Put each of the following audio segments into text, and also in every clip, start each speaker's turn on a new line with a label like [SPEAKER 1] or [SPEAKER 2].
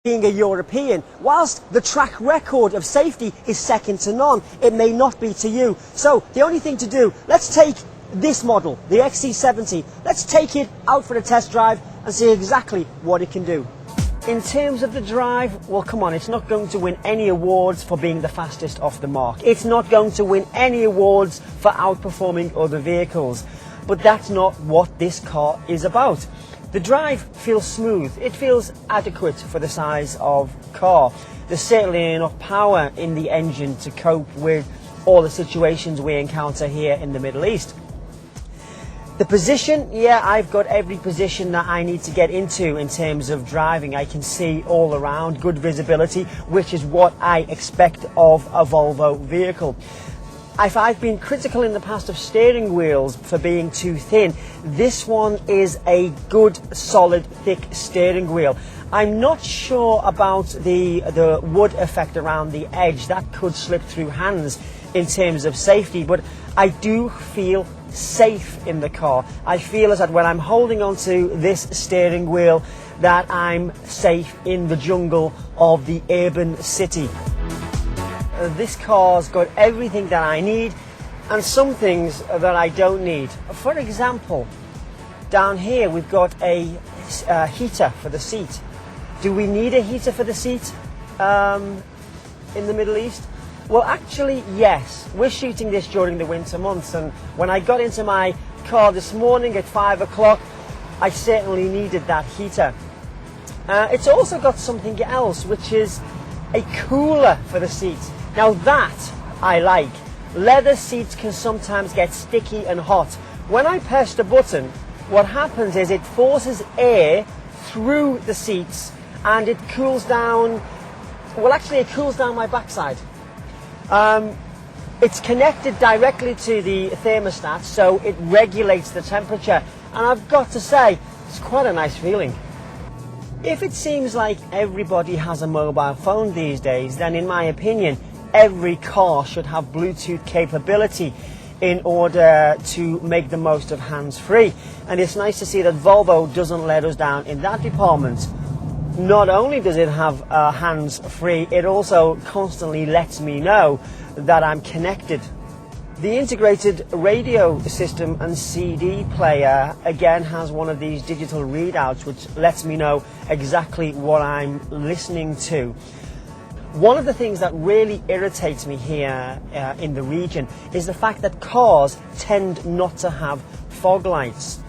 [SPEAKER 1] Being a European, whilst the track record of safety is second to none, it may not be to you. So the only thing to do, let's take this model, the XC70, let's take it out for a test drive and see exactly what it can do. In terms of the drive, well, come on, it's not going to win any awards for being the fastest off the mark. It's not going to win any awards for outperforming other vehicles. But that's not what this car is about. The drive feels smooth. It feels adequate for the size of car. There's certainly enough power in the engine to cope with all the situations we encounter here in the Middle East. The position, yeah, I've got every position that I need to get into in terms of driving. I can see all around, good visibility, which is what I expect of a Volvo vehicle. If I've been critical in the past of steering wheels for being too thin, this one is a good, solid, thick steering wheel. I'm not sure about the wood effect around the edge. That could slip through hands in terms of safety, but I do feel safe in the car. I feel as that when I'm holding onto this steering wheel that I'm safe in the jungle of the urban city. This car's got everything that I need and some things that I don't need. For example, down here we've got a heater for the seat. Do we need a heater for the seat in the Middle East? Well, actually, yes. We're shooting this during the winter months, and when I got into my car this morning at 5 o'clock, I certainly needed that heater. It's also got something else, which is a cooler for the seat. Now that I like. Leather seats can sometimes get sticky and hot. When I press the button, what happens is it forces air through the seats and it cools down, well, actually it cools down my backside. It's connected directly to the thermostat, so it regulates the temperature, and I've got to say, it's quite a nice feeling. If it seems like everybody has a mobile phone these days, then in my opinion, every car should have Bluetooth capability in order to make the most of hands-free. And it's nice to see that Volvo doesn't let us down in that department. Not only does it have hands-free, it also constantly lets me know that I'm connected. The integrated radio system and CD player again has one of these digital readouts which lets me know exactly what I'm listening to. One of the things that really irritates me here in the region is the fact that cars tend not to have fog lights.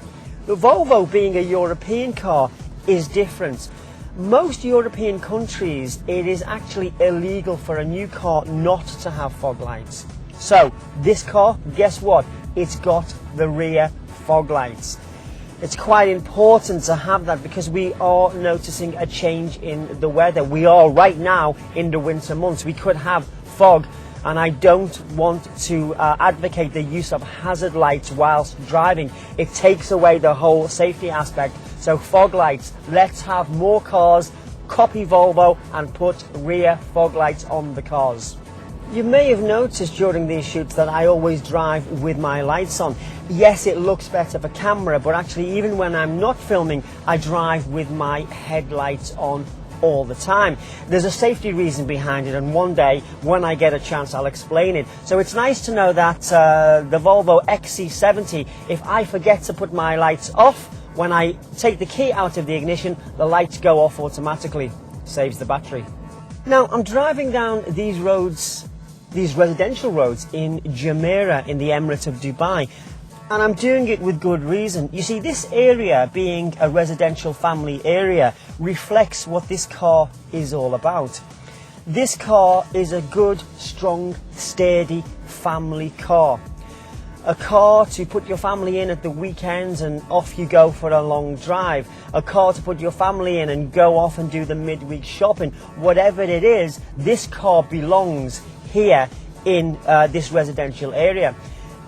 [SPEAKER 1] The Volvo, being a European car, is different. Most European countries, it is actually illegal for a new car not to have fog lights. So this car, guess what? It's got the rear fog lights. It's quite important to have that because we are noticing a change in the weather. We are right now in the winter months. We could have fog, and I don't want to advocate the use of hazard lights whilst driving. It takes away the whole safety aspect. So fog lights, let's have more cars copy Volvo and put rear fog lights on the cars. You may have noticed during these shoots that I always drive with my lights on. Yes, it looks better for camera, but actually even when I'm not filming, I drive with my headlights on all the time. There's a safety reason behind it, and one day when I get a chance I'll explain it. So it's nice to know that the Volvo XC70, if I forget to put my lights off, when I take the key out of the ignition, the lights go off automatically. Saves the battery. Now I'm driving down these roads, these residential roads in Jumeirah in the Emirate of Dubai, and I'm doing it with good reason. You see, this area, being a residential family area, reflects what this car is all about. This car is a good, strong, sturdy family car. A car to put your family in at the weekends and off you go for a long drive. A car to put your family in and go off and do the midweek shopping. Whatever it is, this car belongs here in this residential area.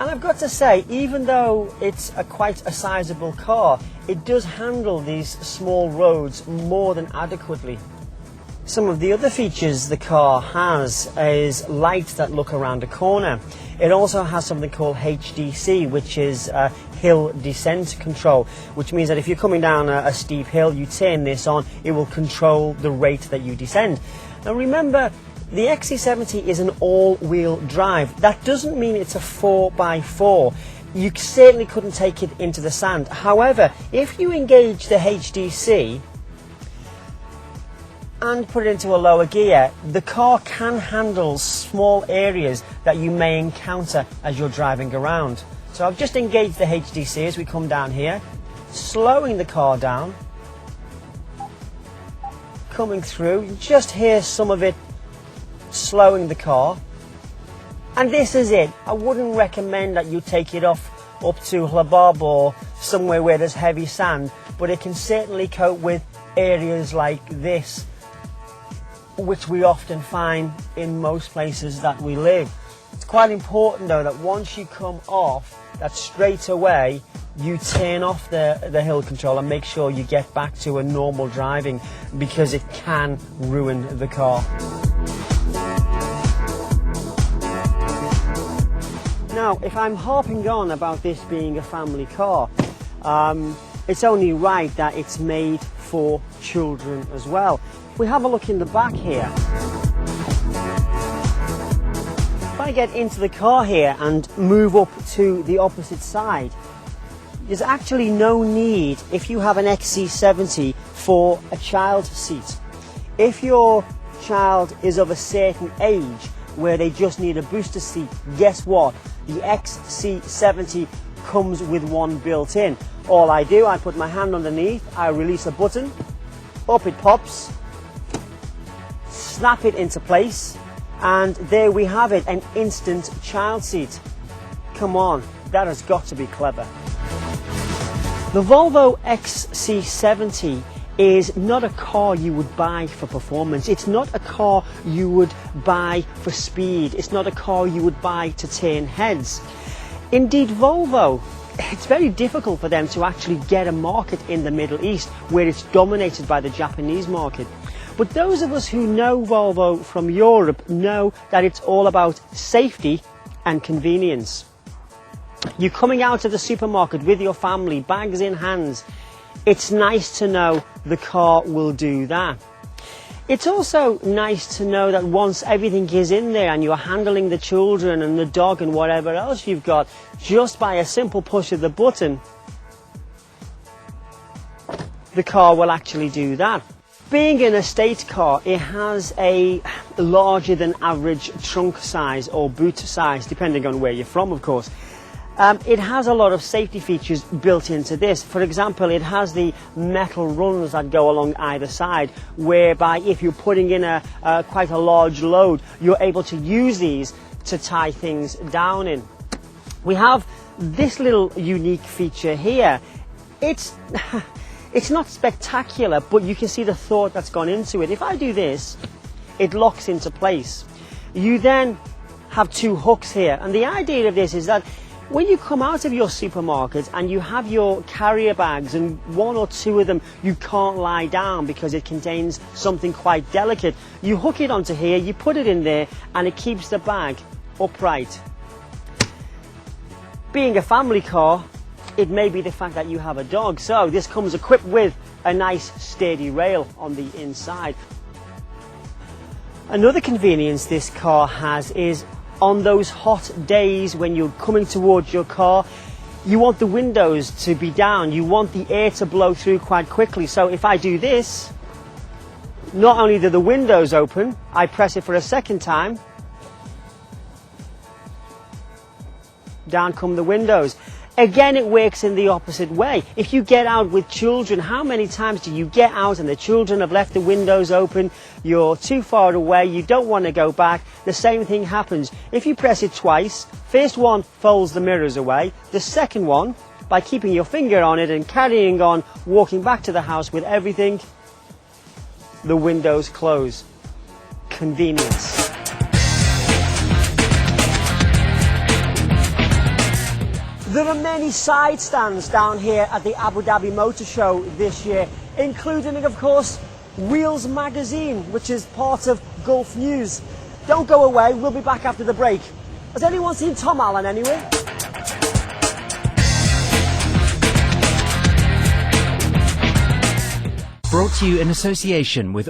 [SPEAKER 1] And I've got to say, even though it's quite a sizable car, it does handle these small roads more than adequately. Some of the other features the car has is lights that look around a corner. It also has something called HDC, which is hill descent control, which means that if you're coming down a steep hill, you turn this on, it will control the rate that you descend. Now remember, the XC70 is an all-wheel drive. That doesn't mean it's a 4x4. You certainly couldn't take it into the sand. However, if you engage the HDC and put it into a lower gear, the car can handle small areas that you may encounter as you're driving around. So I've just engaged the HDC as we come down here, slowing the car down, coming through. You just hear some of it slowing the car. And this is it. I wouldn't recommend that you take it off up to Hlabab or somewhere where there's heavy sand, but it can certainly cope with areas like this, which we often find in most places that we live. It's quite important though that once you come off, that straight away you turn off the hill control and make sure you get back to a normal driving, because it can ruin the car. Now, if I'm harping on about this being a family car, it's only right that it's made for children as well. If we have a look in the back here, if I get into the car here and move up to the opposite side, there's actually no need, if you have an XC70, for a child seat. If your child is of a certain age where they just need a booster seat, guess what? The XC70 comes with one built in. All I do, I put my hand underneath, I release a button, up it pops, snap it into place, and there we have it, an instant child seat. Come on, that has got to be clever. The Volvo XC70 is not a car you would buy for performance. It's not a car you would buy for speed. It's not a car you would buy to turn heads. Indeed, Volvo, it's very difficult for them to actually get a market in the Middle East, where it's dominated by the Japanese market. But those of us who know Volvo from Europe know that it's all about safety and convenience. You're coming out of the supermarket with your family, bags in hands. It's nice to know the car will do that. It's also nice to know that once everything is in there and you're handling the children and the dog and whatever else you've got, just by a simple push of the button, the car will actually do that. Being an estate car, it has a larger than average trunk size or boot size, depending on where you're from, of course. It has a lot of safety features built into this. For example, it has the metal rungs that go along either side, whereby if you're putting in quite a large load, you're able to use these to tie things down in. We have this little unique feature here. It's not spectacular, but you can see the thought that's gone into it. If I do this, it locks into place. You then have two hooks here, and the idea of this is that when you come out of your supermarket and you have your carrier bags and one or two of them you can't lie down because it contains something quite delicate, you hook it onto here, you put it in there, and it keeps the bag upright. Being a family car, it may be the fact that you have a dog, so this comes equipped with a nice sturdy rail on the inside. Another convenience this car has is on those hot days when you're coming towards your car, you want the windows to be down, you want the air to blow through quite quickly. So if I do this, not only do the windows open, I press it for a second time, down come the windows. Again, it works in the opposite way. If you get out with children, how many times do you get out and the children have left the windows open, you're too far away, you don't want to go back? The same thing happens. If you press it twice, first one folds the mirrors away, the second one, by keeping your finger on it and carrying on, walking back to the house with everything, the windows close. Convenience. There are many side stands down here at the Abu Dhabi Motor Show this year, including, of course, Wheels magazine, which is part of Gulf News. Don't go away, we'll be back after the break. Has anyone seen Tom Allen anyway?
[SPEAKER 2] Brought to you in association with